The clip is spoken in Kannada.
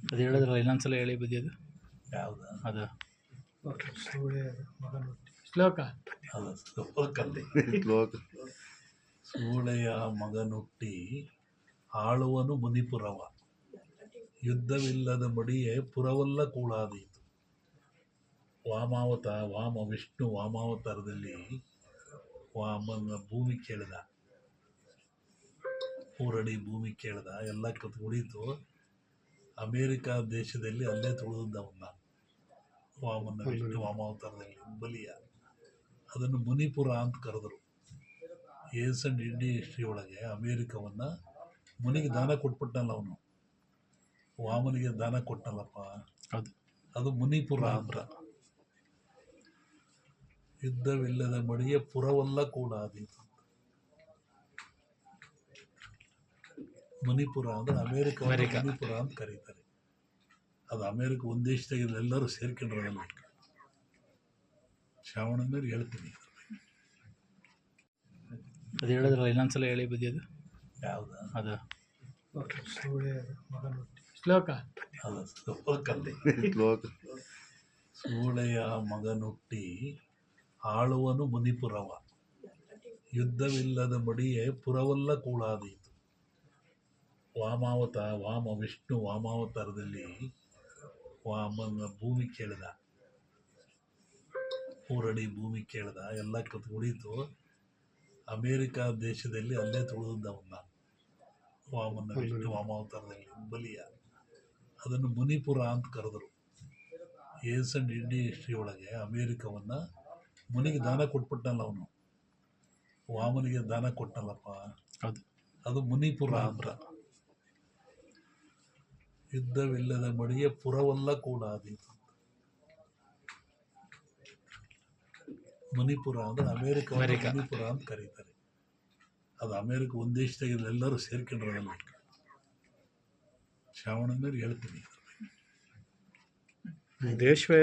ಅದು ಹೇಳಿದ್ರಲ್ಲ ಇನ್ನೊಂದ್ಸಲ ಹೇಳಿ ಬುದ್ಧಿ ಅದು ಯಾವ್ದು ಅದು ಶ್ಲೋಕ ಅದು ಶ್ಲೋಕಲ್ಲಿ ಸೂಳೆಯ ಮಗನುಟ್ಟಿ ಆಳುವನು ಮುನಿಪುರವ, ಯುದ್ಧವಿಲ್ಲದ ಮಡಿಯೇ ಪುರವಲ್ಲ ಕೂಳಾದೀತು. ವಾಮ ವಿಷ್ಣು ವಾಮಾವತಾರದಲ್ಲಿ ವಾಮನ ಭೂಮಿ ಕೇಳಿದ, 3 ಅಡಿ ಭೂಮಿ ಕೇಳಿದ, ಎಲ್ಲ ಕುಡಿತು. ಅಮೇರಿಕಾ ದೇಶದಲ್ಲಿ ಅಲ್ಲೇ ತುಳಿದವನ್ನ ವಾಮನ ವಿಷ್ಣು ವಾಮಾವತಾರದಲ್ಲಿ ಬಲಿಯ, ಅದನ್ನು ಮುನಿಪುರ ಅಂತ ಕರೆದರು. ಏನ್ಸಂಟ್ ಇಂಡಿಯನ್ ಹಿಸ್ಟ್ರಿ ಒಳಗೆ ಅಮೇರಿಕವನ್ನ ಮುನಿಗೆ ದಾನ ಕೊಟ್ಬಿಟ್ಟನಲ್ಲ ಅವನು, ವಾಮನಿಗೆ ದಾನ ಕೊಟ್ಟನಲ್ಲಪ್ಪ, ಹೌದು. ಅದು ಮುನಿಪುರ ಅಂತ. ಯುದ್ಧವಿಲ್ಲದ ಮಡಿಯ ಪುರವಲ್ಲ ಕೂಡ ಆದೀತು. ಮಣಿಪುರ ಅಂದ್ರೆ ಅಮೇರಿಕ ಮಣಿಪುರ ಅಂತ ಕರೀತಾರೆ. ಅದು ಅಮೇರಿಕ ಒಂದು ದೇಶದಾಗ ಎಲ್ಲರೂ ಸೇರ್ಕೊಂಡ್ರಲ್ಲ. ಶ್ರಾವಣ ಮೇಲೆ ಹೇಳ್ತೀನಿ. ಅದು ಹೇಳಿದ್ರಲ್ಲ ಇನ್ನೊಂದ್ಸಲ ಹೇಳಿ ಬುದ್ಧಿ ಅದು ಯಾವ್ದು ಅದು ಶ್ಲೋಕ ಅದು ಶ್ಲೋಕಲ್ಲಿ ಸೂಳೆಯ ಮಗನುಟ್ಟಿ ಆಳುವನು ಮುನಿಪುರವ, ಯುದ್ಧವಿಲ್ಲದ ಮಡಿಯೇ ಪುರವಲ್ಲ ಕೂಳಾದೀತು. ವಾಮ ವಿಷ್ಣು ವಾಮಾವತಾರದಲ್ಲಿ ವಾಮನ ಭೂಮಿ ಕೇಳಿದ, 3 ಅಡಿ ಭೂಮಿ ಕೇಳಿದ, ಎಲ್ಲ ಕುಡಿತು. ಅಮೇರಿಕಾ ದೇಶದಲ್ಲಿ ಅಲ್ಲೇ ತುಳಿದವನ್ನ ವಾಮನ ವಿಷ್ಣು ವಾಮಾವತಾರದಲ್ಲಿ ಬಲಿಯ, ಅದನ್ನು ಮುನಿಪುರ ಅಂತ ಕರೆದರು. ಏನ್ಸಂಟ್ ಇಂಡಿಯನ್ ಹಿಸ್ಟ್ರಿ ಒಳಗೆ ಅಮೇರಿಕವನ್ನ ಮುನಿಗೆ ದಾನ ಕೊಟ್ಬಿಟ್ಟನಲ್ಲ ಅವನು, ವಾಮನಿಗೆ ದಾನ ಕೊಟ್ಟನಲ್ಲಪ್ಪ, ಹೌದು. ಅದು ಮುನಿಪುರ ಅಂತ. ಯುದ್ಧವಿಲ್ಲದ ಮಡಿಯ ಪುರವಲ್ಲ ಕೂಡ ಆದೀತು. ಮಣಿಪುರ ಅಂದ್ರೆ ಅಮೇರಿಕ ಮಣಿಪುರ ಅಂತ ಕರೀತಾರೆ. ಅದು ಅಮೇರಿಕ ಒಂದು ದೇಶದಾಗ ಎಲ್ಲರೂ ಸೇರ್ಕೊಂಡ್ರಲ್ಲ. ಶ್ರಾವಣ ಮೇಲೆ ಹೇಳ್ತೀನಿ. ದೇಶವೇ